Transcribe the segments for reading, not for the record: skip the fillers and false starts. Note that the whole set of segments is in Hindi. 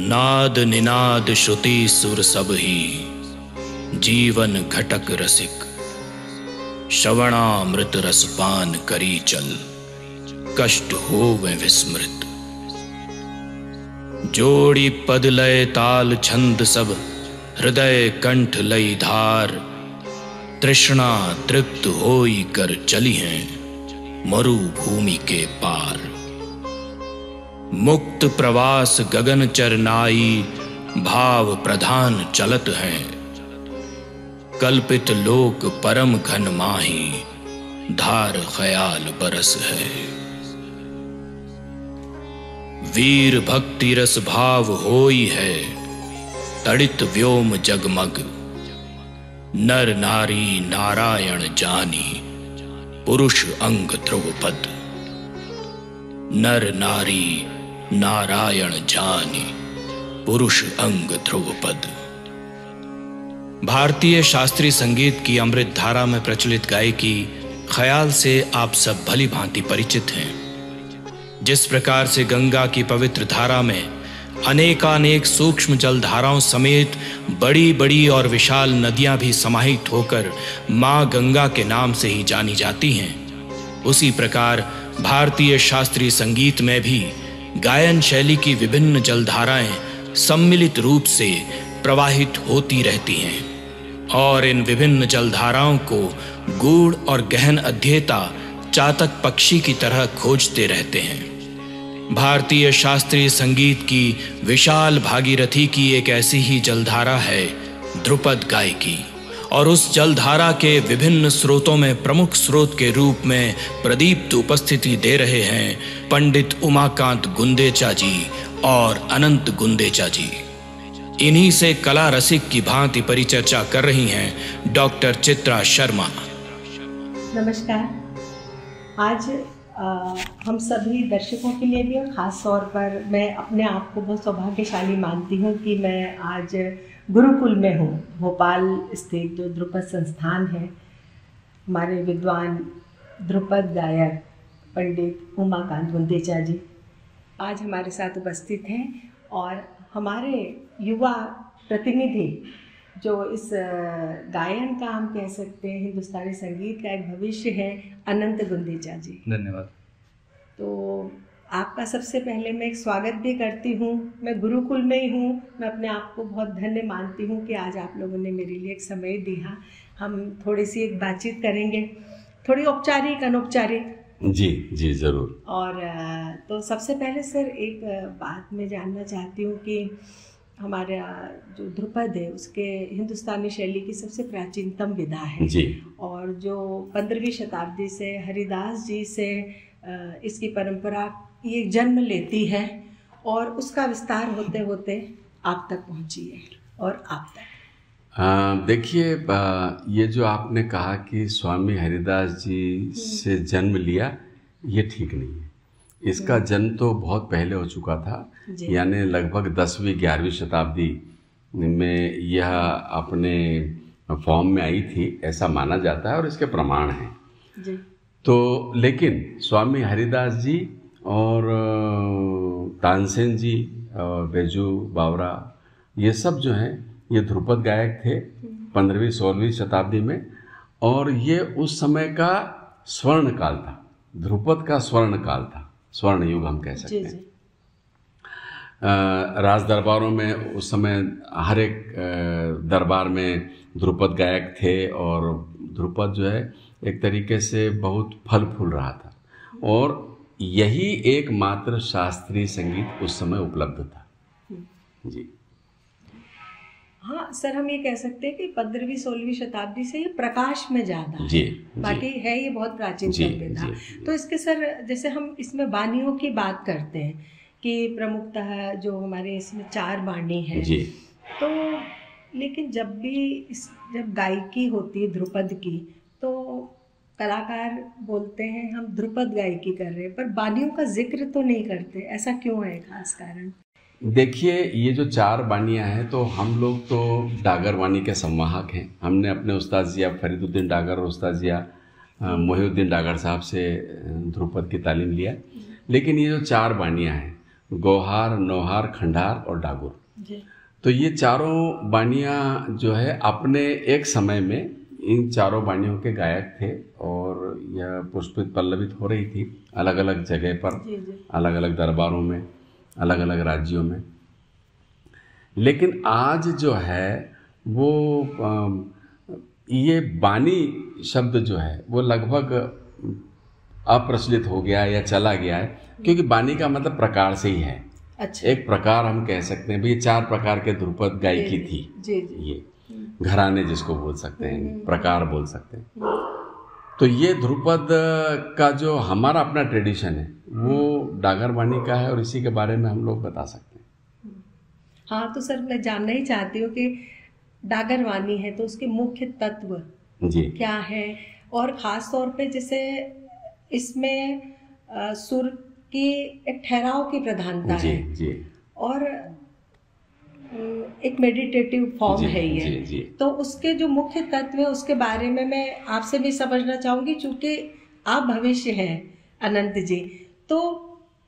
नाद निनाद श्रुति सुर सब ही, जीवन घटक रसिक। श्रवणामृत रसपान करी चल, कष्ट होवे विस्मृत। जोड़ी पद लय ताल छंद सब, हृदय कंठ लई धार। तृष्णा तृप्त होई कर चली हैं, मरुभूमि के पार। मुक्त प्रवास गगन चरनाई, भाव प्रधान चलत हैं। कल्पित लोक परम घन माही, धार ख्याल बरस है। वीर भक्ति रस भाव होई है, तड़ित व्योम जगमग। नर नारी नारायण जानी, पुरुष अंग ध्रुवपद। नर नारी नारायण जानी, पुरुष अंग ध्रुवपद। भारतीय शास्त्रीय संगीत की अमृत धारा में प्रचलित गायकी ख्याल से आप सब भली भांति परिचित हैं। जिस प्रकार से गंगा की पवित्र धारा में अनेकानेक सूक्ष्म जल धाराओं समेत बड़ी बड़ी और विशाल नदियां भी समाहित होकर मां गंगा के नाम से ही जानी जाती हैं, उसी प्रकार भारतीय शास्त्रीय संगीत में भी गायन शैली की विभिन्न जलधाराएं सम्मिलित रूप से प्रवाहित होती रहती हैं और इन विभिन्न जलधाराओं को गूढ़ और गहन अध्येता चातक पक्षी की तरह खोजते रहते हैं। भारतीय शास्त्रीय संगीत की विशाल भागीरथी की एक ऐसी ही जलधारा है ध्रुपद गायकी, और उस जलधारा के विभिन्न स्रोतों में प्रमुख स्रोत के रूप में प्रदीप्त उपस्थिति दे रहे हैं पंडित उमाकांत गुंदेचा जी और अनंत गुंदेचा जी। इन्हीं से कला रसिक की भांति परिचर्चा कर रही हैं डॉक्टर चित्रा शर्मा। नमस्कार। आज हम सभी दर्शकों के लिए भी और ख़ास तौर पर मैं अपने आप को बहुत सौभाग्यशाली मानती हूँ कि मैं आज गुरुकुल में हूँ। भोपाल स्थित जो ध्रुपद संस्थान है, हमारे विद्वान ध्रुपद गायक पंडित उमाकांत गुंदेचा जी आज हमारे साथ उपस्थित हैं और हमारे युवा प्रतिनिधि जो इस गायन का हम कह सकते हैं हिंदुस्तानी संगीत का एक भविष्य है, अनंत गुंदेचा जी। धन्यवाद। तो आपका सबसे पहले मैं एक स्वागत भी करती हूँ। मैं गुरुकुल में ही हूँ, मैं अपने आप को बहुत धन्य मानती हूँ कि आज आप लोगों ने मेरे लिए एक समय दिया। हम थोड़ी सी एक बातचीत करेंगे, थोड़ी औपचारिक अनौपचारिक। जी जी ज़रूर। और तो सबसे पहले सर एक बात मैं जानना चाहती हूँ कि हमारा जो ध्रुपद है उसके हिंदुस्तानी शैली की सबसे प्राचीनतम विधा है जी, और जो 15वीं शताब्दी से हरिदास जी से इसकी परंपरा ये जन्म लेती है और उसका विस्तार होते होते आप तक पहुंची है और आप तक। देखिए, ये जो आपने कहा कि स्वामी हरिदास जी से जन्म लिया, ये ठीक नहीं है। इसका जन्म तो बहुत पहले हो चुका था, यानी लगभग 10वीं 11वीं शताब्दी में यह अपने फॉर्म में आई थी, ऐसा माना जाता है और इसके प्रमाण हैं जी। तो लेकिन स्वामी हरिदास जी और तानसेन जी और बैजू बावरा, ये सब जो हैं ये ध्रुपद गायक थे 15वीं 16वीं शताब्दी में, और ये उस समय का स्वर्ण काल था, ध्रुपद का स्वर्ण काल था, स्वर्ण युग हम कह सकते हैं। राज दरबारों में उस समय हर एक दरबार में ध्रुपद गायक थे और ध्रुपद जो है एक तरीके से बहुत फल फूल रहा था और यही एकमात्र शास्त्रीय संगीत उस समय उपलब्ध था जी। हाँ सर, हम ये कह सकते हैं कि 15वीं 16वीं शताब्दी से ये प्रकाश में ज़्यादा है, बाकी है ये बहुत प्राचीन संविधा। तो इसके सर जैसे हम इसमें बानियों की बात करते हैं कि प्रमुखतः जो हमारे इसमें 4 बानी है जी। तो लेकिन जब गायकी होती है ध्रुपद की तो कलाकार बोलते हैं हम ध्रुपद गायकी कर रहे हैं, पर बानियों का जिक्र तो नहीं करते, ऐसा क्यों है? खास कारण देखिए, ये जो 4 बानियाँ हैं तो हम लोग तो डागर बानी के संवाहक हैं। हमने अपने उस्ताद जिया फरीदुद्दीन डागर और उस्ताद जिया मोहिउद्दीन डागर साहब से ध्रुपद की तालीम लिया। लेकिन ये जो 4 बानियाँ हैं गौहार, नौहार, खंडार और डागुर। जी। तो ये चारों बानियाँ जो है अपने एक समय में इन चारों बानियों के गायक थे और यह पुष्पित पल्लवित हो रही थी अलग अलग जगह पर, जी जी। अलग अलग दरबारों में, अलग अलग राज्यों में। लेकिन आज जो है वो ये बानी शब्द जो है वो लगभग अप्रचलित हो गया या चला गया है, क्योंकि बानी का मतलब प्रकार से ही है। अच्छा। एक प्रकार हम कह सकते हैं, ये 4 प्रकार के ध्रुपद गायकी थी। जी जी। ये घराने जिसको बोल सकते हैं, प्रकार बोल सकते हैं। तो ये ध्रुपद का जो हमारा अपना ट्रेडिशन है वो डागर बानी का है और इसी के बारे में हम लोग बता सकते हैं। हाँ, तो सर मैं जानना ही चाहती हूँ कि डागर वानी है तो उसके मुख्य तत्व जी क्या है, और ख़ास तौर पे जैसे इसमें सुर की एक ठहराव की प्रधानता जी है जी और एक मेडिटेटिव फॉर्म जी, है ये। जी, जी। तो उसके जो मुख्य तत्व है उसके बारे में मैं आपसे भी समझना चाहूँगी, चूँकि आप भविष्य हैं अनंत जी, तो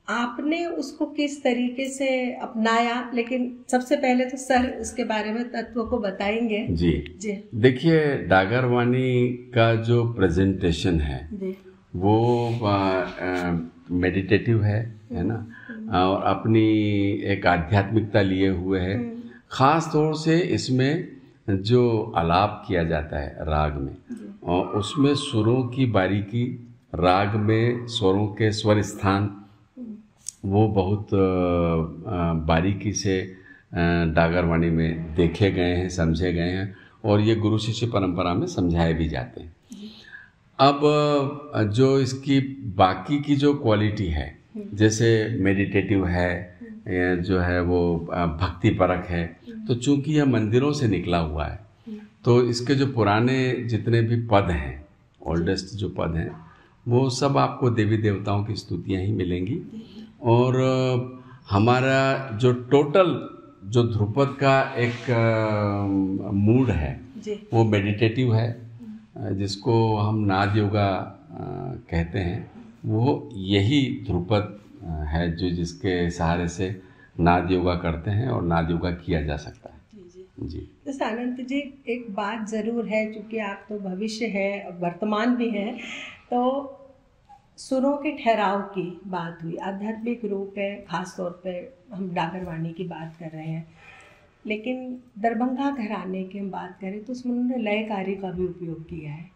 आपने उसको किस तरीके से अपनाया। लेकिन सबसे पहले तो सर उसके बारे में तत्व को बताएंगे। जी जी। देखिए, डागर वानी का जो प्रेजेंटेशन है जी। वो मेडिटेटिव है ना, और अपनी एक आध्यात्मिकता लिए हुए है। खास तौर से इसमें जो आलाप किया जाता है राग में, और उसमें सुरों की बारीकी, राग में स्वरों के स्वर स्थान वो बहुत बारीकी से डागर वाणी में देखे गए हैं, समझे गए हैं, और ये गुरु शिष्य परंपरा में समझाए भी जाते हैं। अब जो इसकी बाकी की जो क्वालिटी है, जैसे मेडिटेटिव है, जो है वो भक्ति परक है, तो चूंकि यह मंदिरों से निकला हुआ है तो इसके जो पुराने जितने भी पद हैं, ओल्डेस्ट जो पद हैं, वो सब आपको देवी देवताओं की स्तुतियाँ ही मिलेंगी। और हमारा जो टोटल जो ध्रुपद का एक मूड है वो मेडिटेटिव है, जिसको हम नाद योगा कहते हैं। वो यही ध्रुपद है जो जिसके सहारे से नाद योगा करते हैं और नाद योगा किया जा सकता है। जी। तो अनंत जी, एक बात ज़रूर है, क्योंकि आप तो भविष्य है, वर्तमान भी है, तो सुरों के ठहराव की बात हुई, आध्यात्मिक रूप है, खास तौर पे हम डागर वाणी की बात कर रहे हैं। लेकिन दरभंगा घराने की हम बात करें तो उसमें उन्होंने लयकारी का भी उपयोग किया है।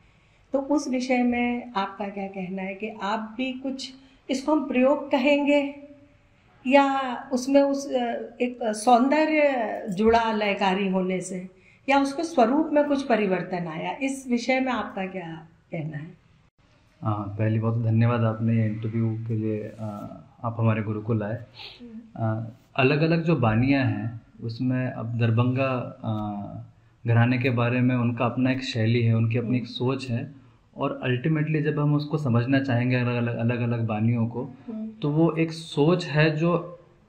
तो उस विषय में आपका क्या कहना है कि आप भी कुछ इसको हम प्रयोग कहेंगे, या उसमें उस एक सौंदर्य जुड़ा लयकारी होने से, या उसके स्वरूप में कुछ परिवर्तन आया, इस विषय में आपका क्या कहना है? पहली बात तो धन्यवाद, आपने ये इंटरव्यू के लिए आप हमारे गुरुकुल आए। अलग अलग जो बानियाँ हैं उसमें अब दरभंगा घराने के बारे में उनका अपना एक शैली है, उनकी अपनी एक सोच है, और अल्टीमेटली जब हम उसको समझना चाहेंगे अलग अलग बानियों को, तो वो एक सोच है जो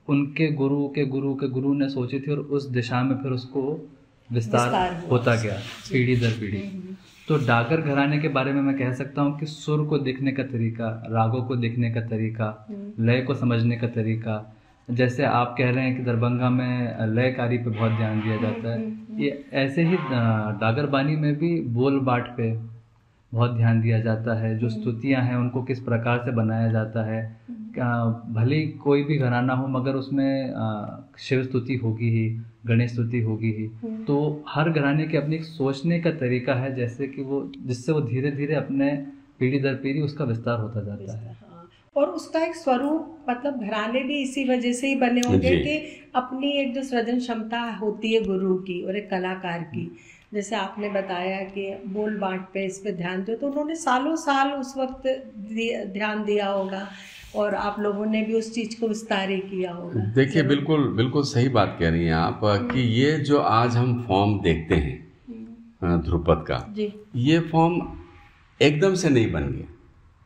उनके गुरु के गुरु के गुरु ने सोची थी, और उस दिशा में फिर उसको विस्तार होता गया पीढ़ी दर पीढ़ी। तो डागर घराने के बारे में मैं कह सकता हूँ कि सुर को देखने का तरीका, रागों को देखने का तरीका, लय को समझने का तरीका, जैसे आप कह रहे हैं कि दरभंगा में लयकारी पे बहुत ध्यान दिया जाता है, ये ऐसे ही डागर बानी में भी बोल बाट पे बहुत ध्यान दिया जाता है। जो स्तुतियाँ हैं उनको किस प्रकार से बनाया जाता है, भले कोई भी घराना हो मगर उसमें शिव स्तुति होगी ही, गणेश स्तुति होगी ही। तो हर घराने की अपनी एक सोचने का तरीका है, जैसे कि वो जिससे वो धीरे धीरे अपने पीढ़ी दर पीढ़ी उसका विस्तार होता जाता है। और उसका एक स्वरूप, मतलब घराने भी इसी वजह से ही बने होंगे कि अपनी एक जो सृजन क्षमता होती है गुरु की और एक कलाकार की, जैसे आपने बताया कि बोल बाँट पे इस पे ध्यान दो, तो उन्होंने सालों साल उस वक्त ध्यान दिया होगा और आप लोगों ने भी उस चीज़ को विस्तार किया होगा। देखिए, बिल्कुल बिल्कुल सही बात कह रही हैं आप कि ये जो आज हम फॉर्म देखते हैं ध्रुपद का, ये फॉर्म एकदम से नहीं बन गया,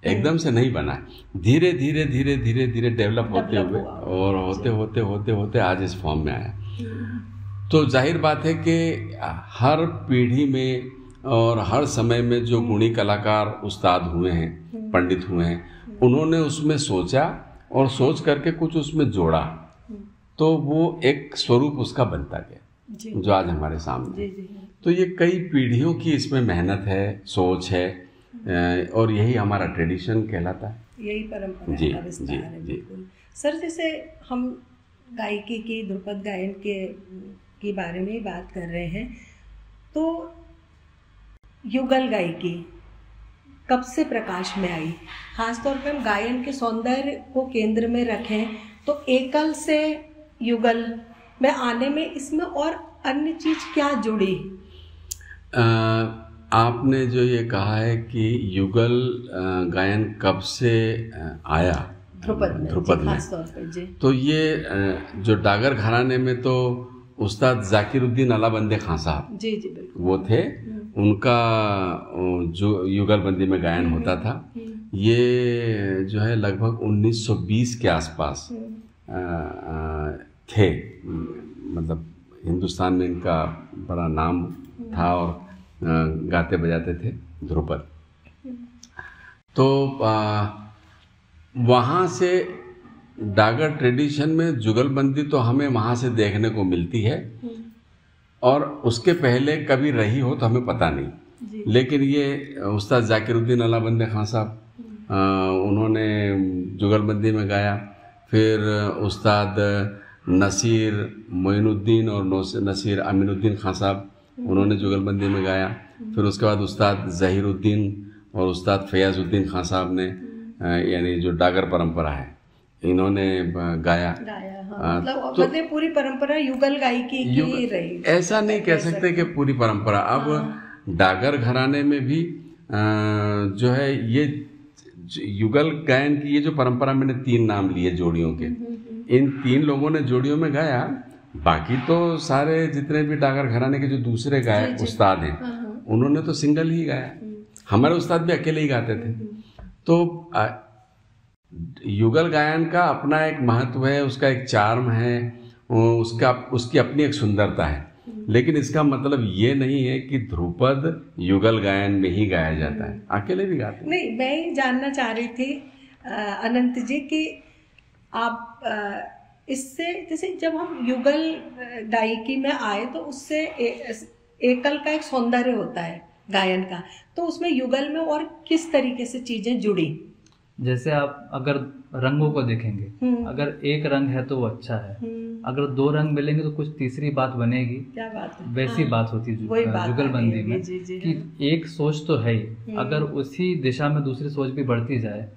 एकदम से नहीं बना, धीरे धीरे धीरे धीरे धीरे डेवलप होते हुए और होते होते होते होते आज इस फॉर्म में आया। तो जाहिर बात है कि हर पीढ़ी में और हर समय में जो गुणी कलाकार उस्ताद हुए हैं, पंडित हुए हैं, उन्होंने उसमें सोचा और सोच करके कुछ उसमें जोड़ा, तो वो एक स्वरूप उसका बनता गया जो आज हमारे सामने है। तो ये कई पीढ़ियों की इसमें मेहनत है, सोच है, और यही हमारा ट्रेडिशन कहलाता है, यही परंपरा का विस्तार है। बिल्कुल सर, जैसे हम गायकी की, ध्रुपद गायन के बारे में बात कर रहे हैं, तो युगल गायकी कब से प्रकाश में आई? खासतौर पे हम गायन के सौंदर्य को केंद्र में रखें तो एकल से युगल में आने में इसमें और अन्य चीज क्या जुड़ी? आपने जो ये कहा है कि युगल गायन कब से आया ध्रुपद में, तो ये जो डागर घराने में तो उस्ताद जाकिरुद्दीन अलाबंदी खां साहब जी बिल्कुल वो थे, उनका जो युगलबंदी में गायन होता था, ये जो है लगभग 1920 के आसपास थे। मतलब हिंदुस्तान में इनका बड़ा नाम था और गाते बजाते थे ध्रुपद। तो वहाँ से डागर ट्रेडिशन में जुगलबंदी तो हमें वहाँ से देखने को मिलती है, और उसके पहले कभी रही हो तो हमें पता नहीं। लेकिन ये उस्ताद जाकिरुद्दीन अलाबंदी खां साहब उन्होंने जुगलबंदी में गाया, फिर उस्ताद नसीर मोइनुद्दीन और नसीर अमीनुद्दीन खां साहब उन्होंने जुगलबंदी में गाया, फिर उसके बाद उस्ताद ज़हीरुद्दीन और उस्ताद फयाजुद्दीन खां साहब ने, यानी जो डागर परंपरा है, इन्होंने गाया। हाँ, मतलब पूरी परंपरा युगल गायकी की रही। ऐसा नहीं कह सकते कि पूरी परंपरा। अब डागर घराने में भी जो है ये युगल गायन की ये जो परंपरा, मैंने 3 नाम लिए जोड़ियों के, इन 3 लोगों ने जोड़ियों में गाया। बाकी तो सारे जितने भी डागर घराने के जो दूसरे गायक उस्ताद हैं, उन्होंने तो सिंगल ही गाया। हमारे उस्ताद भी अकेले ही गाते थे। तो युगल गायन का अपना एक महत्व है, उसका एक चार्म है, उसकी अपनी एक सुंदरता है। लेकिन इसका मतलब ये नहीं है कि ध्रुपद युगल गायन में ही गाया जाता है, अकेले भी गाते हैं। नहीं, मैं ये जानना चाह रही थी अनंत जी कि आप इससे, जैसे जब हम युगल गायकी में आए तो उससे एकल का एक सौंदर्य होता है गायन का, तो उसमें युगल में और किस तरीके से चीजें जुड़ी? जैसे आप अगर रंगों को देखेंगे, अगर एक रंग है तो वो अच्छा है, अगर 2 रंग मिलेंगे तो कुछ तीसरी बात बनेगी। क्या बात है? वैसी बात होती है जुगलबंदी में कि एक सोच तो है ही, अगर उसी दिशा में दूसरी सोच भी बढ़ती जाए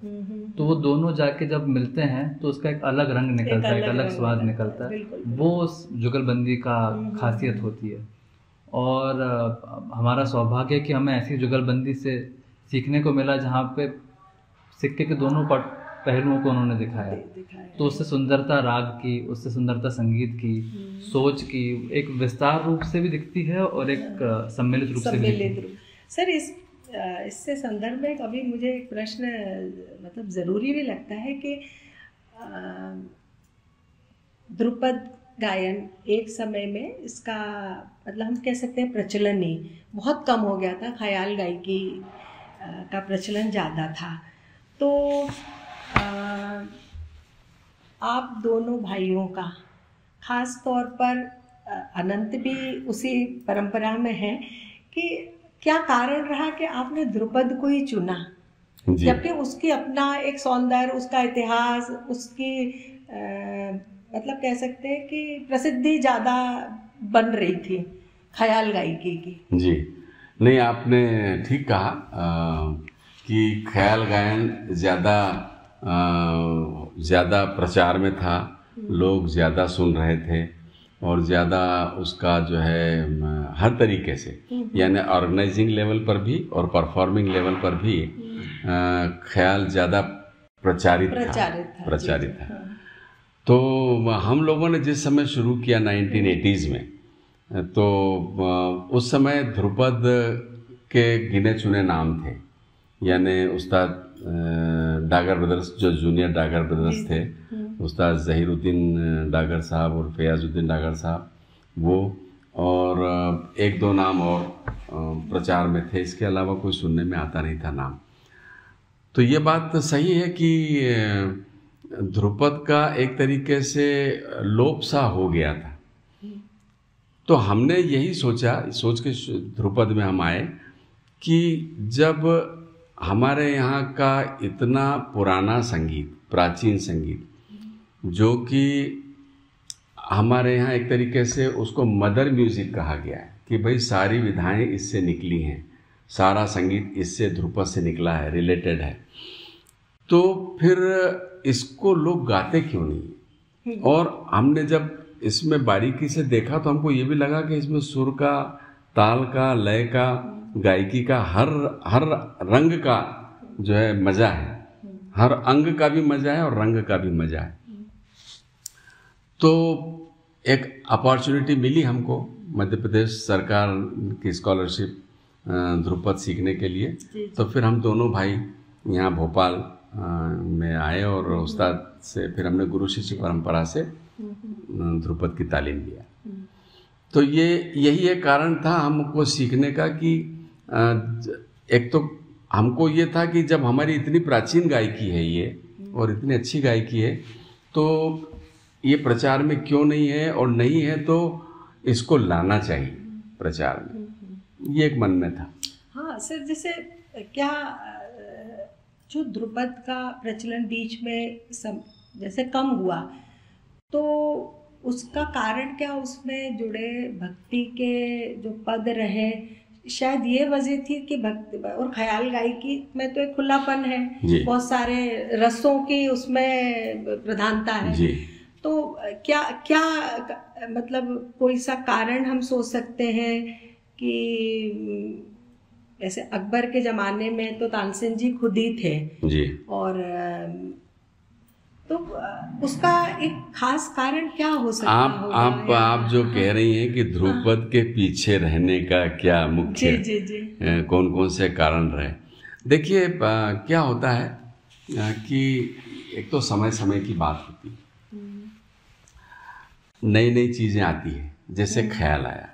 तो वो दोनों जाके जब मिलते हैं तो उसका एक अलग रंग निकलता है, एक अलग स्वाद निकलता है। वो उस जुगलबंदी का खासियत होती है। और हमारा सौभाग्य है कि हमें ऐसी जुगलबंदी से सीखने को मिला जहाँ पे सिक्के के दोनों पहलुओं को उन्होंने दिखाया। तो उससे सुंदरता राग की, उससे सुंदरता संगीत की, सोच की एक विस्तार रूप से भी दिखती है और एक सम्मिलित रूप से भी दिखती है। सर, इससे संदर्भ में कभी मुझे एक प्रश्न मतलब ज़रूरी भी लगता है कि ध्रुपद गायन एक समय में इसका मतलब हम कह सकते हैं प्रचलन ही बहुत कम हो गया था, ख्याल गायकी का प्रचलन ज़्यादा था। तो आप दोनों भाइयों का, खास तौर पर अनंत भी उसी परंपरा में है, कि क्या कारण रहा कि आपने ध्रुपद को ही चुना, जबकि उसकी अपना एक सौंदर्य, उसका इतिहास, उसकी मतलब कह सकते हैं कि प्रसिद्धि ज़्यादा बन रही थी ख्याल गायकी की? जी नहीं, आपने ठीक कहा कि ख्याल गायन ज़्यादा प्रचार में था, लोग ज़्यादा सुन रहे थे और ज़्यादा उसका जो है हर तरीके से, यानी ऑर्गेनाइजिंग लेवल पर भी और परफॉर्मिंग लेवल पर भी ख्याल ज़्यादा प्रचारित था। तो हम लोगों ने जिस समय शुरू किया 1980s में, तो उस समय ध्रुपद के गिने चुने नाम थे, यानी उस्ताद डागर ब्रदर्स, जो जूनियर डागर ब्रदर्स थे, उस्ताद ज़हीरुद्दीन डागर साहब और फयाजुद्दीन डागर साहब, वो और 1-2 नाम और प्रचार में थे। इसके अलावा कोई सुनने में आता नहीं था नाम। तो ये बात सही है कि ध्रुपद का एक तरीके से लोप सा हो गया था। तो हमने यही सोच के ध्रुपद में हम आए कि जब हमारे यहाँ का इतना पुराना संगीत, प्राचीन संगीत, जो कि हमारे यहाँ एक तरीके से उसको मदर म्यूज़िक कहा गया है कि भाई सारी विधाएं इससे निकली हैं, सारा संगीत इससे, ध्रुपद से निकला है, रिलेटेड है, तो फिर इसको लोग गाते क्यों नहीं? और हमने जब इसमें बारीकी से देखा तो हमको ये भी लगा कि इसमें सुर का, ताल का, लय का, गायकी का, हर रंग का जो है मज़ा है, हर अंग का भी मज़ा है और रंग का भी मज़ा है। तो एक अपॉर्चुनिटी मिली हमको मध्य प्रदेश सरकार की स्कॉलरशिप ध्रुपद सीखने के लिए। तो फिर हम दोनों भाई यहाँ भोपाल में आए और उस्ताद से फिर हमने गुरु शिष्य परंपरा से ध्रुपद की तालीम लिया। तो यही एक कारण था हमको सीखने का कि एक तो हमको ये था कि जब हमारी इतनी प्राचीन गायकी है ये और इतनी अच्छी गायकी है, तो ये प्रचार में क्यों नहीं है, और नहीं है तो इसको लाना चाहिए प्रचार में, ये एक मन में था। हाँ सर, जैसे क्या जो ध्रुपद का प्रचलन बीच में जैसे कम हुआ, तो उसका कारण क्या, उसमें जुड़े भक्ति के जो पद रहे, शायद ये वजह थी कि भक्ति और ख्याल गायकी में तो एक खुलापन है, बहुत सारे रसों की उसमें प्रधानता है जी। तो क्या क्या मतलब कोई सा कारण हम सोच सकते हैं कि ऐसे अकबर के ज़माने में तो तानसेन जी खुद ही थे जी, और तो उसका एक खास कारण क्या हो सकता है? आप जो कह रही हैं कि ध्रुपद के पीछे रहने का क्या मुख्य कौन कौन से कारण रहे। देखिए क्या होता है कि एक तो समय समय की बात होती है, नई नई चीज़ें आती है, जैसे ख्याल आया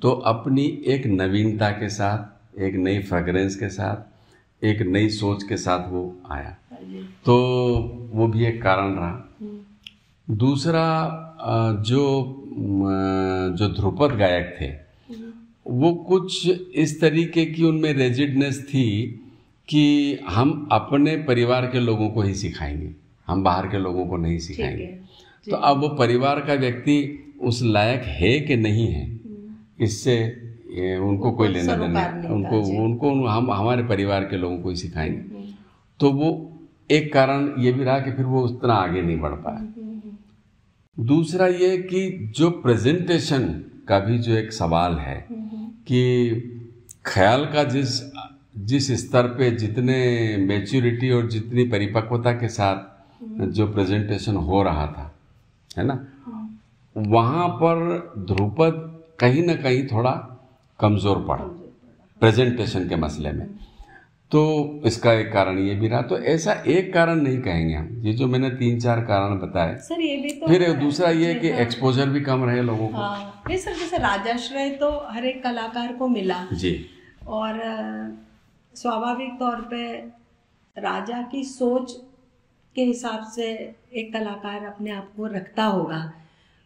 तो अपनी एक नवीनता के साथ, एक नई फ्रेगरेंस के साथ, एक नई सोच के साथ वो आया, तो वो भी एक कारण रहा। दूसरा जो ध्रुपद गायक थे वो कुछ इस तरीके की उनमें रेजिडनेस थी कि हम अपने परिवार के लोगों को ही सिखाएंगे, हम बाहर के लोगों को नहीं सिखाएंगे। तो अब वो परिवार का व्यक्ति उस लायक है कि नहीं है, इससे उनको कोई लेना देना, उनको हम हमारे परिवार के लोगों को ही सिखाएंगे। तो वो एक कारण ये भी रहा कि फिर वो उतना आगे नहीं बढ़ पाया। दूसरा ये कि जो प्रेजेंटेशन का भी जो एक सवाल है कि ख्याल का जिस स्तर पे जितने मैच्योरिटी और जितनी परिपक्वता के साथ जो प्रेजेंटेशन हो रहा था, है ना, वहाँ पर ध्रुपद कहीं ना कहीं थोड़ा कमज़ोर पड़ा प्रेजेंटेशन के मसले में। तो इसका एक कारण ये भी रहा। तो ऐसा एक कारण नहीं कहेंगे हम, ये जो मैंने 3-4 कारण बताए सर, ये भी तो फिर दूसरा ये कि एक्सपोजर भी कम रहे लोगों को। हाँ, नहीं सर, जैसे राजाश्रय तो हर एक कलाकार को मिला जी, और स्वाभाविक तौर पे राजा की सोच के हिसाब से एक कलाकार अपने आप को रखता होगा।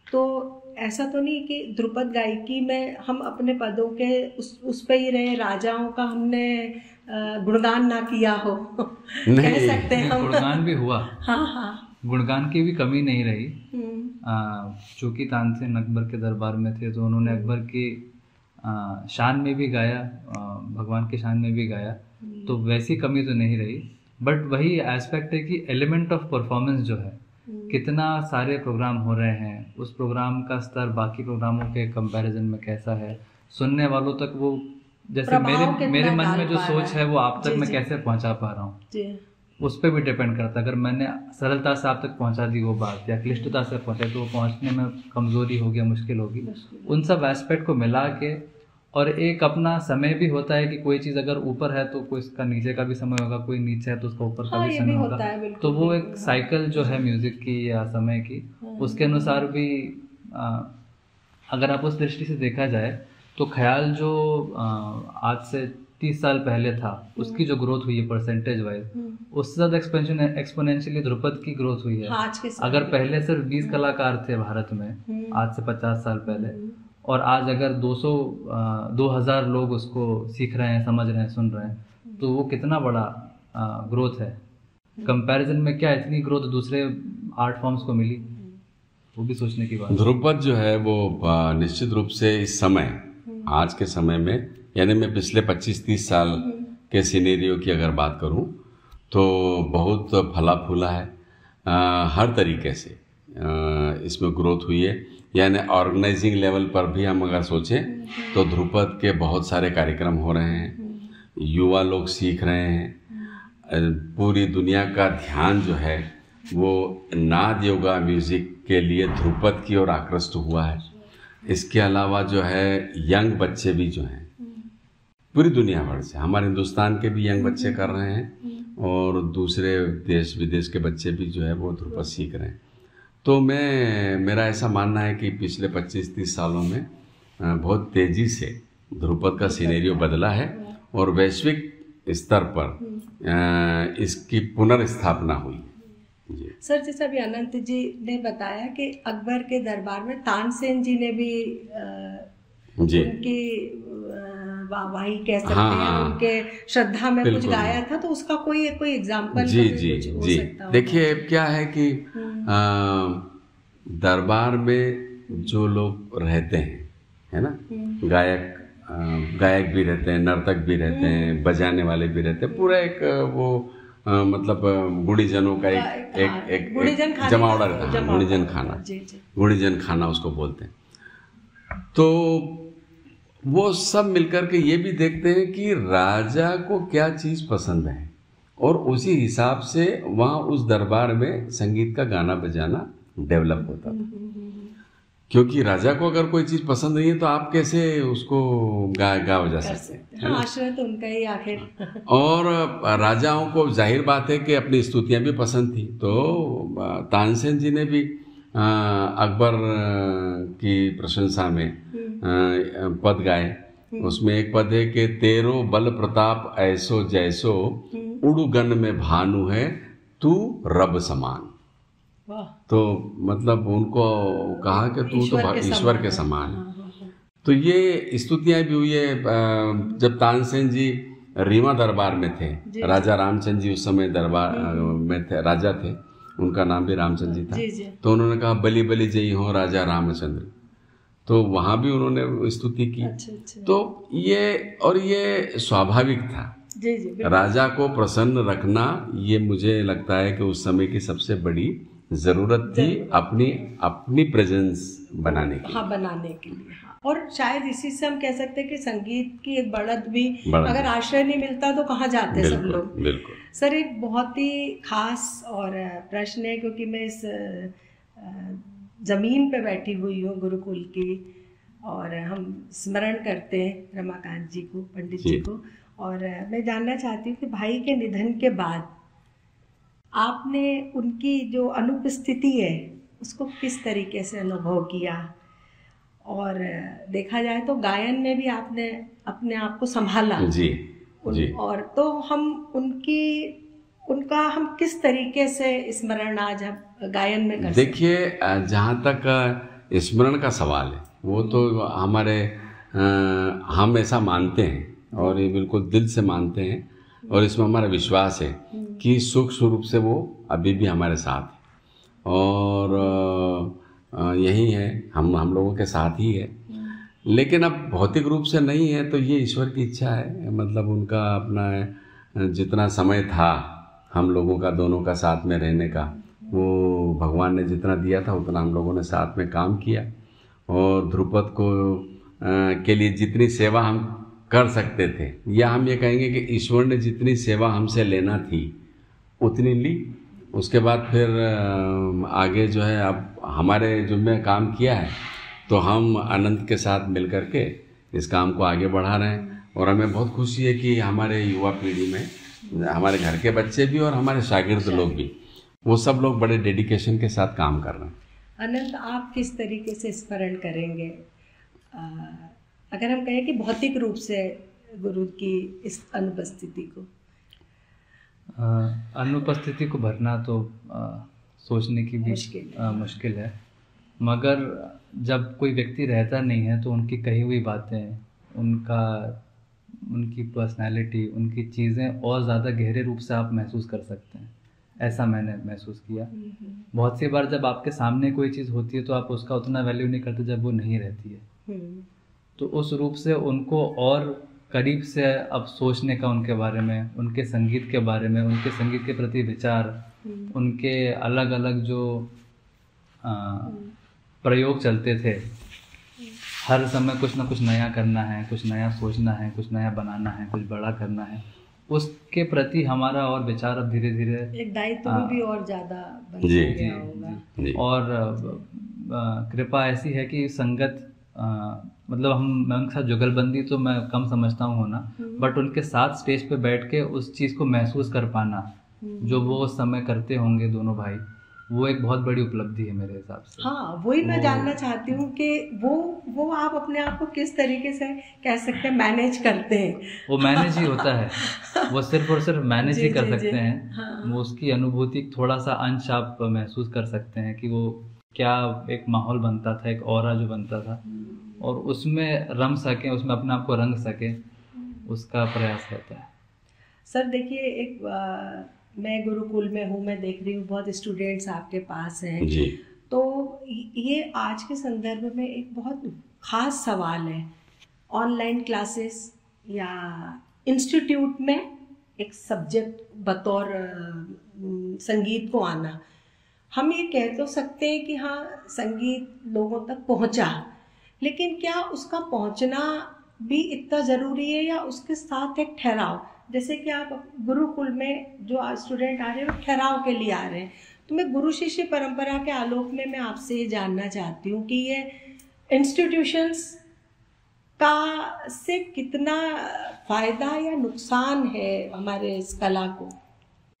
तो ऐसा तो नहीं कि ध्रुपद गायकी में हम अपने पदों के उस पे ही रहे, राजाओं का हमने गुणगान ना किया हो। कह सकते हैं हम। गुणगान भी हुआ, हाँ, गुणगान की भी कमी नहीं रही। चूँकि तानसेन अकबर के दरबार में थे तो उन्होंने अकबर की शान में भी गाया, भगवान की शान में भी गाया, तो वैसी कमी तो नहीं रही। बट वही एस्पेक्ट है कि एलिमेंट ऑफ परफॉर्मेंस जो है, कितना सारे प्रोग्राम हो रहे हैं, उस प्रोग्राम का स्तर बाकी प्रोग्रामों के कंपैरिजन में कैसा है, सुनने वालों तक वो, जैसे मेरे मन में जो सोच है वो आप तक मैं कैसे पहुंचा पा रहा हूँ, उस पर भी डिपेंड करता है। अगर मैंने सरलता से आप तक पहुंचा दी वो बात, या क्लिष्टता से पहुंचा, तो वो पहुंचने में कमजोरी होगी, मुश्किल होगी। उन सब एस्पेक्ट को मिला के, और एक अपना समय भी होता है कि कोई चीज़ अगर ऊपर है तो कोई इसका नीचे का भी समय होगा, कोई नीचे है तो उसका ऊपर का भी समय होगा। तो वो एक साइकिल जो है म्यूजिक की या समय की, उसके अनुसार भी अगर आप उस दृष्टि से देखा जाए तो ख्याल जो आज से 30 साल पहले था उसकी जो ग्रोथ हुई है परसेंटेज वाइज, उससे ज़्यादा एक्सपोनेंशियली ध्रुपद की ग्रोथ हुई है। हाँ, आज के समय अगर पहले सिर्फ 20 कलाकार थे भारत में आज से 50 साल पहले, और आज अगर 2000 लोग उसको सीख रहे हैं, समझ रहे हैं, सुन रहे हैं, तो वो कितना बड़ा ग्रोथ है। कंपैरिजन में क्या इतनी ग्रोथ दूसरे आर्ट फॉर्म्स को मिली, वो भी सोचने की बात है। ध्रुपद जो है वो निश्चित रूप से इस समय, आज के समय में, यानी मैं पिछले 25-30 साल के सिनेरियो की अगर बात करूं तो बहुत फला फूला है हर तरीके से। इसमें ग्रोथ हुई है, यानी ऑर्गेनाइजिंग लेवल पर भी हम अगर सोचें तो ध्रुपद के बहुत सारे कार्यक्रम हो रहे हैं, युवा लोग सीख रहे हैं, पूरी दुनिया का ध्यान जो है वो नाद योगा म्यूज़िक के लिए ध्रुपद की ओर आकृष्ट हुआ है। इसके अलावा जो है यंग बच्चे भी जो हैं पूरी दुनिया भर से, हमारे हिंदुस्तान के भी यंग बच्चे कर रहे हैं और दूसरे देश विदेश के बच्चे भी जो है वो ध्रुपद सीख रहे हैं। तो मेरा ऐसा मानना है कि पिछले 25-30 सालों में बहुत तेज़ी से ध्रुपद का सिनेरियो बदला है और वैश्विक स्तर पर इसकी पुनर्स्थापना हुई है। सर, जैसा अभी अनंत जी ने बताया कि अकबर के दरबार में तानसेन जी ने भी उनकी वाहवाही कह सकते हैं, उनके श्रद्धा में कुछ गाया था, तो उसका कोई एग्जाम्पल जी देखिए क्या है कि दरबार में जो लोग रहते हैं, है ना, गायक भी रहते हैं, नर्तक भी रहते हैं, बजाने वाले भी रहते हैं, पूरा एक वो मतलब गुणीजनों का एक जमावड़ा रहता है, गुणीजन खाना उसको बोलते हैं। तो वो सब मिलकर के ये भी देखते हैं कि राजा को क्या चीज़ पसंद है और उसी हिसाब से वहाँ उस दरबार में संगीत का गाना बजाना डेवलप होता था। क्योंकि राजा को अगर कोई चीज़ पसंद नहीं है तो आप कैसे उसको गा बजा सकते हैं। हाँ, आश्रय तो उनका ही आखिर। और राजाओं को जाहिर बात है कि अपनी स्तुतियाँ भी पसंद थी, तो तानसेन जी ने भी अकबर की प्रशंसा में पद गाए। उसमें एक पद है कि तेरो बल प्रताप ऐसो जैसो, उड़गन में भानु है तू रब समान। तो मतलब उनको कहा कि तू तो ईश्वर के समान है। तो ये स्तुतियाँ भी हुई है। जब तानसेन जी रीवा दरबार में थे, राजा रामचंद्र जी उस समय दरबार में थे, राजा थे, उनका नाम भी रामचंद्र जी था। तो उन्होंने कहा बलि बलि जय हो राजा रामचंद्र, तो वहाँ भी उन्होंने स्तुति की। तो ये स्वाभाविक था। राजा को प्रसन्न रखना, ये मुझे लगता है कि उस समय की सबसे बड़ी जरूरत थी अपनी प्रेजेंस बनाने की। हाँ, बनाने के लिए। हाँ। और शायद इसी से हम कह सकते हैं कि संगीत की एक बढ़त भी, अगर आश्रय नहीं मिलता तो कहाँ जाते सब लोग। बिल्कुल सर, एक बहुत ही खास और प्रश्न है, क्योंकि मैं इस जमीन पे बैठी हुई हूँ गुरुकुल की, और हम स्मरण करते हैं रमाकांत जी को, पंडित जी को, और मैं जानना चाहती हूँ कि भाई के निधन के बाद आपने उनकी जो अनुपस्थिति है उसको किस तरीके से अनुभव किया, और देखा जाए तो गायन में भी आपने अपने आप को संभाला। जी। और तो हम उनका हम किस तरीके से स्मरण आज हम गायन में कर सकते? देखिए, जहाँ तक स्मरण का सवाल है वो तो हम ऐसा मानते हैं और ये बिल्कुल दिल से मानते हैं, और इसमें हमारा विश्वास है कि सूक्ष्म रूप से वो अभी भी हमारे साथ है, और यही है, हम लोगों के साथ ही है। लेकिन अब भौतिक रूप से नहीं है, तो ये ईश्वर की इच्छा है। मतलब उनका अपना जितना समय था हम लोगों का, दोनों का साथ में रहने का, वो भगवान ने जितना दिया था उतना हम लोगों ने साथ में काम किया, और ध्रुपद को के लिए जितनी सेवा हम कर सकते थे, या हम ये कहेंगे कि ईश्वर ने जितनी सेवा हमसे लेना थी उतनी ली। उसके बाद फिर आगे जो है, अब हमारे जुम्मे काम किया है, तो हम अनंत के साथ मिलकर के इस काम को आगे बढ़ा रहे हैं। और हमें बहुत खुशी है कि हमारे युवा पीढ़ी में हमारे घर के बच्चे भी और हमारे शागिर्द लोग भी, वो सब लोग बड़े डेडिकेशन के साथ काम कर रहे हैं। अनंत, आप किस तरीके से स्मरण करेंगे? अगर हम कहें कि भौतिक रूप से गुरु की इस अनुपस्थिति को? अनुपस्थिति को भरना तो सोचने की भी मुश्किल है, मगर जब कोई व्यक्ति रहता नहीं है तो उनकी कही हुई बातें, उनकी पर्सनालिटी, उनकी चीज़ें और ज़्यादा गहरे रूप से आप महसूस कर सकते हैं। ऐसा मैंने महसूस किया। बहुत सी बार जब आपके सामने कोई चीज़ होती है तो आप उसका उतना वैल्यू नहीं करते जब वो नहीं रहती है। तो उस रूप से उनको और करीब से अब सोचने का उनके बारे में, उनके संगीत के बारे में, उनके संगीत के प्रति विचार, उनके अलग अलग जो प्रयोग चलते थे, हर समय कुछ ना कुछ नया करना है, कुछ नया सोचना है, कुछ नया बनाना है, कुछ बड़ा करना है, उसके प्रति हमारा और विचार अब धीरे धीरे एक दायित्व भी और ज़्यादा बन गया होगा। और कृपा ऐसी है कि संगत मतलब मैं उनके साथ जुगलबंदी तो मैं कम समझता हूँ होना, बट उनके साथ स्टेज पे बैठ के उस चीज़ को महसूस कर पाना जो वो उस समय करते होंगे दोनों भाई, वो एक बहुत बड़ी उपलब्धि है मेरे हिसाब से। हाँ, वही मैं जानना चाहती हूँ कि वो आप अपने आप को किस तरीके से कह सकते हैं मैनेज करते हैं? वो मैनेज ही होता है, वो सिर्फ और सिर्फ मैनेज ही कर सकते हैं। हाँ। वो उसकी अनुभूति थोड़ा सा अंश आप महसूस कर सकते हैं कि वो क्या एक माहौल बनता था, एक ऑरा जो बनता था, और उसमें रम सकें, उसमें अपने आप को रंग सकें, उसका प्रयास रहता है। सर देखिए, मैं गुरुकुल में हूँ, मैं देख रही हूँ बहुत स्टूडेंट्स आपके पास हैं जी। तो ये आज के संदर्भ में एक बहुत ख़ास सवाल है, ऑनलाइन क्लासेस या इंस्टीट्यूट में एक सब्जेक्ट बतौर संगीत को आना। हम ये कह तो सकते हैं कि हाँ, संगीत लोगों तक पहुँचा, लेकिन क्या उसका पहुँचना भी इतना ज़रूरी है या उसके साथ एक ठहराव? जैसे कि आप गुरुकुल में जो स्टूडेंट आ रहे हैं वो ठहराव के लिए आ रहे हैं, तो मैं गुरु शिष्य परंपरा के आलोक में मैं आपसे ये जानना चाहती हूँ कि ये इंस्टीट्यूशंस का से कितना फ़ायदा या नुकसान है हमारे इस कला को?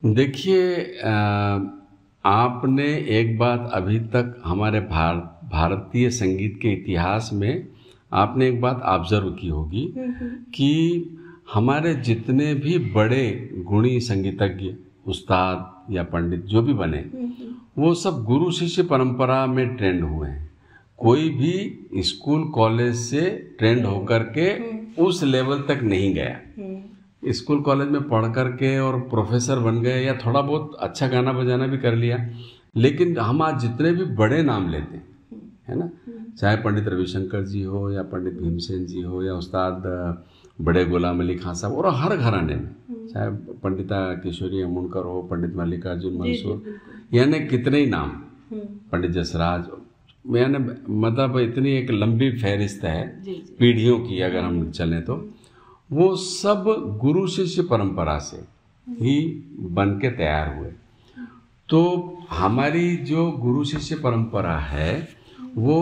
देखिए, आपने एक बात अभी तक हमारे भारतीय संगीत के इतिहास में आपने एक बात ऑब्जर्व की होगी कि हमारे जितने भी बड़े गुणी संगीतज्ञ, उस्ताद या पंडित जो भी बने, वो सब गुरु शिष्य परंपरा में ट्रेंड हुए हैं। कोई भी स्कूल कॉलेज से ट्रेंड होकर के उस लेवल तक नहीं गया। स्कूल कॉलेज में पढ़ करके और प्रोफेसर बन गए या थोड़ा बहुत अच्छा गाना बजाना भी कर लिया, लेकिन हम आज जितने भी बड़े नाम लेते हैं, है ना, चाहे पंडित रविशंकर जी हो या पंडित भीमसेन जी हो या उस्ताद बड़े गुलाम अली खान साहब, और हर घराने में चाहे पंडिता किशोरी अमुनकर हो, पंडित मल्लिकार्जुन मंसूर, यानी कितने ही नाम, पंडित जसराज, यानी मतलब इतनी एक लंबी फहरिस्त है पीढ़ियों की। अगर हम चलें तो वो सब गुरु शिष्य परंपरा से ही बन के तैयार हुए। तो हमारी जो गुरु शिष्य परंपरा है वो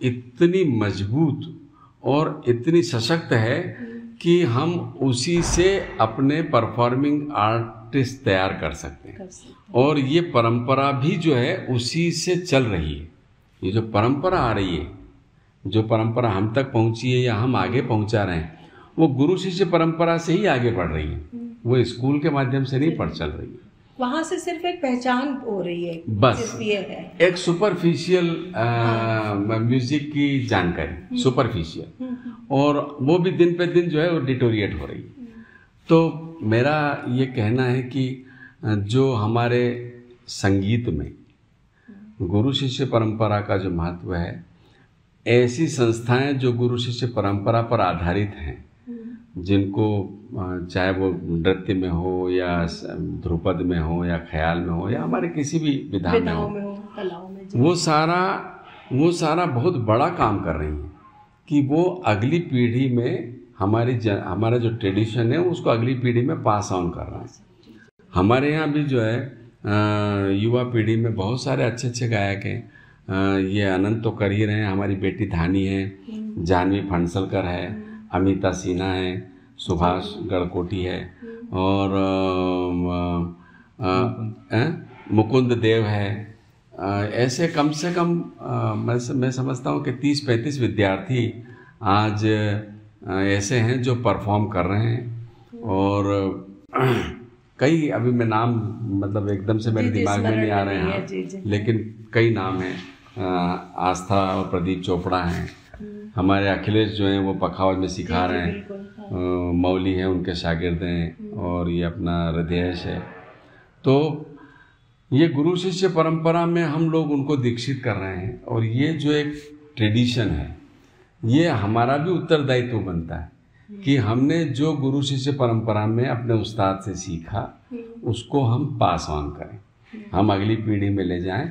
इतनी मजबूत और इतनी सशक्त है कि हम उसी से अपने परफॉर्मिंग आर्टिस्ट तैयार कर सकते हैं, और ये परंपरा भी जो है उसी से चल रही है। ये जो परंपरा आ रही है, जो परंपरा हम तक पहुंची है या हम आगे पहुंचा रहे हैं, वो गुरु शिष्य परंपरा से ही आगे बढ़ रही है, वो स्कूल के माध्यम से नहीं चल रही है। वहाँ से सिर्फ एक पहचान हो रही है, बस ये है एक सुपरफिशियल म्यूजिक की जानकारी, सुपरफिशियल, और वो भी दिन पे दिन जो है वो डिटोरिएट हो रही है। तो मेरा ये कहना है कि जो हमारे संगीत में गुरु शिष्य परंपरा का जो महत्व है, ऐसी संस्थाएं जो गुरु शिष्य परंपरा पर आधारित हैं, जिनको चाहे वो नृत्य में हो या ध्रुपद में हो या ख्याल में हो या हमारे किसी भी विधा में हो, कलाओं में, वो सारा बहुत बड़ा काम कर रही हैं कि वो अगली पीढ़ी में हमारा जो ट्रेडिशन है उसको अगली पीढ़ी में पास ऑन कर रहा है। हमारे यहाँ भी जो है युवा पीढ़ी में बहुत सारे अच्छे अच्छे गायक हैं। ये अनंत तो कर ही रहे हैं, हमारी बेटी धानी है, जानवी फणसलकर है, अमिता सिन्हा है, सुभाष गढ़कोटी है, और मुकुंद देव है। ऐसे कम से कम मैं समझता हूँ कि 30-35 विद्यार्थी आज ऐसे हैं जो परफॉर्म कर रहे हैं, और कई अभी मैं नाम मतलब एकदम से मेरे दिमाग में नहीं आ रहे हैं, लेकिन कई नाम हैं। आस्था और प्रदीप चोपड़ा हैं, हमारे अखिलेश जो हैं वो पखावज में सिखा रहे हैं, मौली हैं उनके शागिर्द हैं, और ये अपना हृदयेश है। तो ये गुरु शिष्य परंपरा में हम लोग उनको दीक्षित कर रहे हैं, और ये जो एक ट्रेडिशन है, ये हमारा भी उत्तरदायित्व बनता है कि हमने जो गुरु शिष्य परंपरा में अपने उस्ताद से सीखा उसको हम पास ऑन करें, हम अगली पीढ़ी में ले जाएं।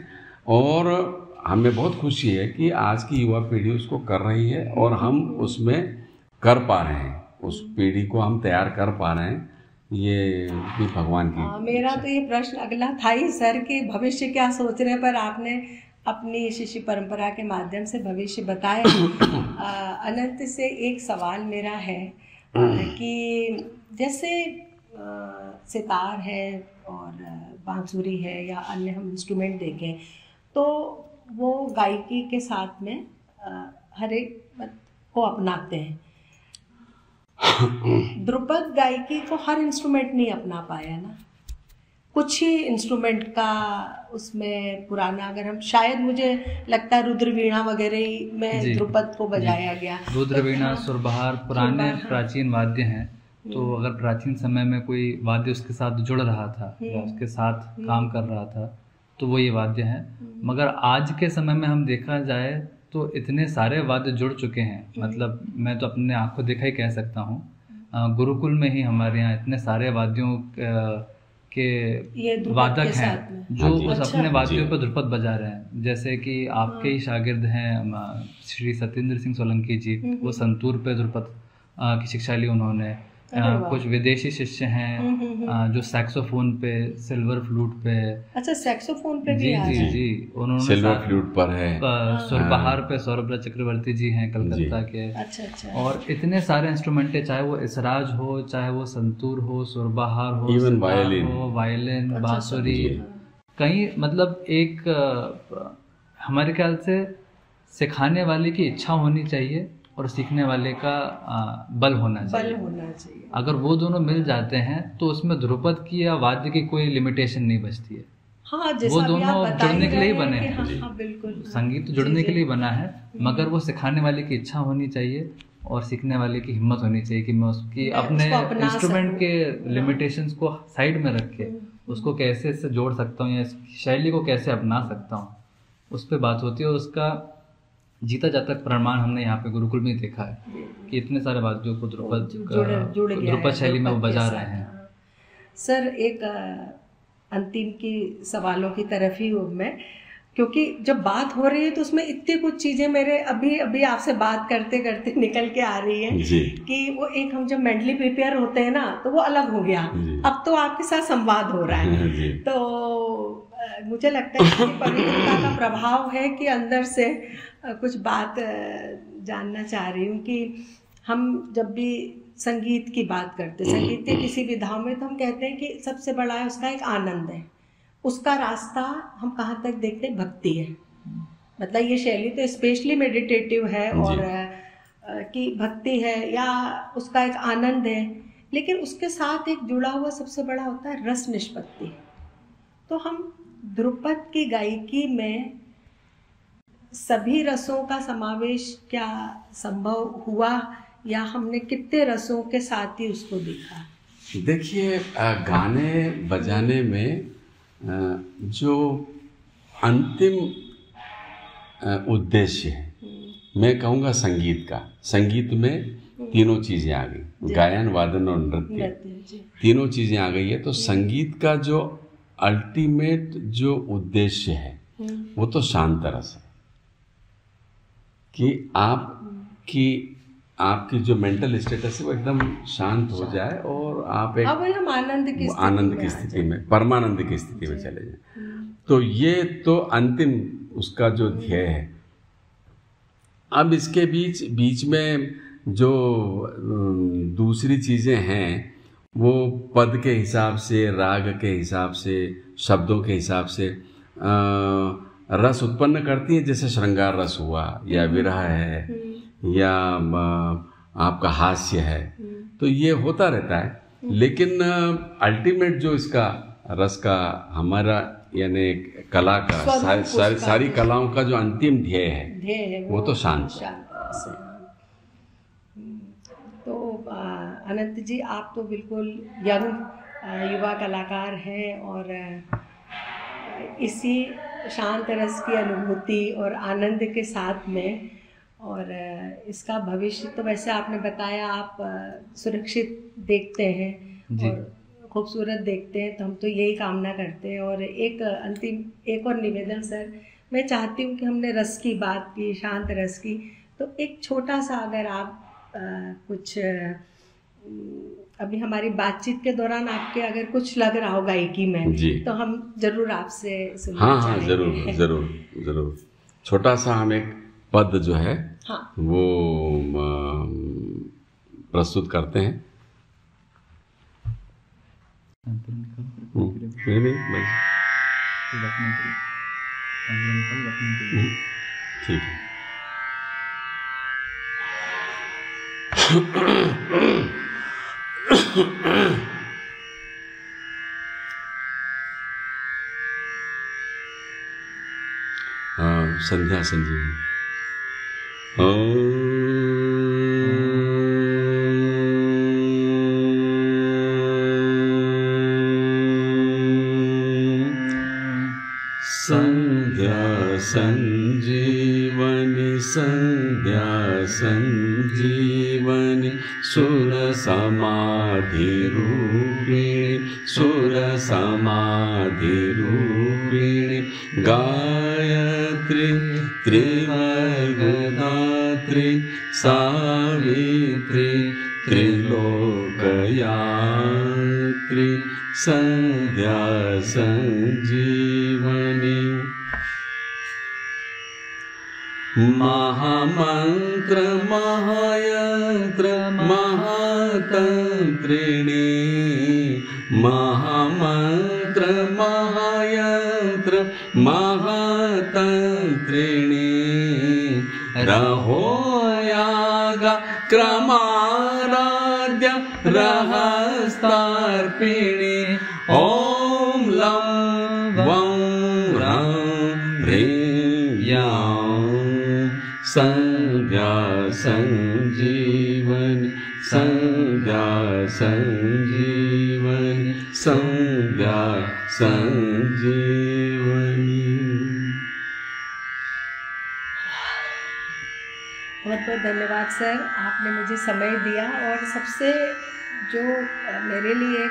और हमें बहुत खुशी है कि आज की युवा पीढ़ी उसको कर रही है, और हम उसमें कर पा रहे हैं, उस पीढ़ी को हम तैयार कर पा रहे हैं। ये भी भगवान की मेरा तो ये प्रश्न अगला था ही सर कि भविष्य क्या सोच रहे हैं, पर आपने अपनी शिष्य परंपरा के माध्यम से भविष्य बताया। अनंत से एक सवाल मेरा है कि जैसे सितार है और बांसुरी है या अन्य हम इंस्ट्रूमेंट देखें तो वो गायकी के साथ में हर एक को अपनाते हैं। ध्रुपद गायकी को हर इंस्ट्रूमेंट नहीं अपना पाया ना, कुछ ही इंस्ट्रूमेंट का उसमें पुराना, अगर हम शायद मुझे लगता है रुद्र वीणा वगैरह ही में ध्रुपद को बजाया गया। रुद्र वीणा, सुरबहार पुराने प्राचीन वाद्य हैं। तो अगर प्राचीन समय में कोई वाद्य उसके साथ जुड़ रहा था या उसके साथ काम कर रहा था तो वो ये वाद्य हैं। मगर आज के समय में हम देखा जाए तो इतने सारे वाद्य जुड़ चुके हैं, मतलब मैं तो अपने आंखों देखा ही कह सकता हूँ। गुरुकुल में ही हमारे यहाँ इतने सारे वाद्यों के वादक हैं जो उस अपने वाद्यों पर ध्रुपद बजा रहे हैं। जैसे कि आपके ही शागिर्द हैं श्री सत्येंद्र सिंह सोलंकी जी, वो संतूर पे ध्रुपद की शिक्षा ली उन्होंने। कुछ विदेशी शिष्य हैं जो सैक्सोफोन पे, सिल्वर फ्लूट पे। अच्छा, सैक्सोफोन पे जी जी जी उन्होंने सिल्वर फ्लूट पर है। सुरबहार पे सौरभ चक्रवर्ती जी हैं कलकत्ता के। अच्छा। और इतने सारे इंस्ट्रूमेंट है, चाहे वो इसराज हो, चाहे वो संतूर हो, सुरबहार हो, इवन वायलिन, बांसुरी, कहीं मतलब एक हमारे ख्याल से सिखाने वाले की इच्छा होनी चाहिए और सीखने वाले का बल होना चाहिए। अगर वो दोनों मिल जाते हैं तो उसमें ध्रुपद की या वाद्य की कोई लिमिटेशन नहीं बचती है। हाँ, वो दोनों जुड़ने के लिए ही बने हैं। हाँ, बिल्कुल। संगीत तो जुड़ने के लिए बना है, मगर वो सिखाने वाले की इच्छा होनी चाहिए और सीखने वाले की हिम्मत होनी चाहिए कि मैं उसकी अपने इंस्ट्रूमेंट के लिमिटेशंस को साइड में रख के उसको कैसे इससे जोड़ सकता हूँ या शैली को कैसे अपना सकता हूँ, उस पर बात होती है। और उसका जीता जाता प्रमाण हमने यहाँ पे गुरुकुल में देखा है कि इतने सारे वाद्यों को ध्रुपद शैली में वो बजा रहे हैं। सर, एक अंतिम की सवालों की तरफ ही हूँ मैं, क्योंकि जब बात हो रही है तो उसमें इतनी कुछ चीज़ें मेरे अभी आपसे बात करते करते निकल के आ रही है कि वो एक हम जब मेंटली प्रिपेयर होते हैं ना तो वो अलग हो गया, अब तो आपके साथ संवाद हो रहा है। तो मुझे लगता है कि पवित्रता का प्रभाव है कि अंदर से कुछ बात जानना चाह रही हूँ कि हम जब भी संगीत की बात करते हैं, संगीत के किसी विधाओं में, तो हम कहते हैं कि सबसे बड़ा है उसका एक आनंद है, उसका रास्ता हम कहाँ तक देखते हैं, भक्ति है। मतलब ये शैली तो स्पेशली मेडिटेटिव है और कि भक्ति है या उसका एक आनंद है, लेकिन उसके साथ एक जुड़ा हुआ सबसे बड़ा होता है रस निष्पत्ति। तो हम ध्रुपद की गायकी में सभी रसों का समावेश क्या संभव हुआ या हमने कितने रसों के साथ ही उसको देखा? देखिए, गाने बजाने में जो अंतिम उद्देश्य है, मैं कहूँगा संगीत का, संगीत में तीनों चीज़ें आ गई, गायन, वादन और नृत्य, तीनों चीज़ें आ गई है। तो संगीत का जो अल्टीमेट जो उद्देश्य है वो तो शांत रस है कि आपकी जो मेंटल स्टेटस है वो एकदम शांत हो जाए और आप एक हम आनंद की स्थिति में, परमानंद की स्थिति में चले जाए। तो ये तो अंतिम उसका जो ध्येय है। अब इसके बीच में जो दूसरी चीज़ें हैं वो पद के हिसाब से, राग के हिसाब से, शब्दों के हिसाब से रस उत्पन्न करती है। जैसे श्रृंगार रस हुआ या विरह है या आपका हास्य है, तो ये होता रहता है। लेकिन अल्टीमेट जो इसका रस का हमारा यानी कला का सारी कलाओं का जो अंतिम ध्येय है वो तो शांत है। तो अनंत जी, आप तो बिल्कुल यंग युवा कलाकार हैं और इसी शांत रस की अनुभूति और आनंद के साथ में और इसका भविष्य तो वैसे आपने बताया आप सुरक्षित देखते हैं और खूबसूरत देखते हैं, तो हम तो यही कामना करते हैं। और एक और निवेदन सर, मैं चाहती हूँ कि हमने रस की बात की, शांत रस की, तो एक छोटा सा अगर आप कुछ अभी हमारी बातचीत के दौरान आपके अगर कुछ लग रहा हो गायकी में तो हम जरूर आपसे सुनना चाहेंगे। जरूर जरूर जरूर। छोटा सा हम एक पद जो है वो प्रस्तुत करते हैं। ठीक है। संध्या संजीवनी। संध्या संजीवनी संध्या संजीवनी सुर समाधि रूपिणी सुर समाधि रूपिणी गायत्री त्रिवर्गदात्री सावित्री त्रिलोकयात्री संध्या संजीवनी। महामंत्र महायंत्र महातंत्रिणी महामंत्र महायंत्र महातंत्रिणी रहो यागा क्रमाराध्य रहस्तार्पिणी ओम लं वं रं ह्रीं यां संध्या संजीवनी संध्या संजीवनी संध्या संजीवनी। बहुत बहुत धन्यवाद सर, आपने मुझे समय दिया और सबसे जो मेरे लिए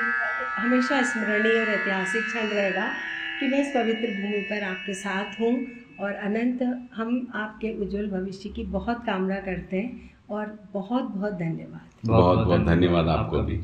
हमेशा स्मरणीय और ऐतिहासिक क्षण रहेगा कि मैं इस पवित्र भूमि पर आपके साथ हूँ। और अनंत, हम आपके उज्जवल भविष्य की बहुत कामना करते हैं और बहुत बहुत धन्यवाद। बहुत बहुत धन्यवाद आपको भी।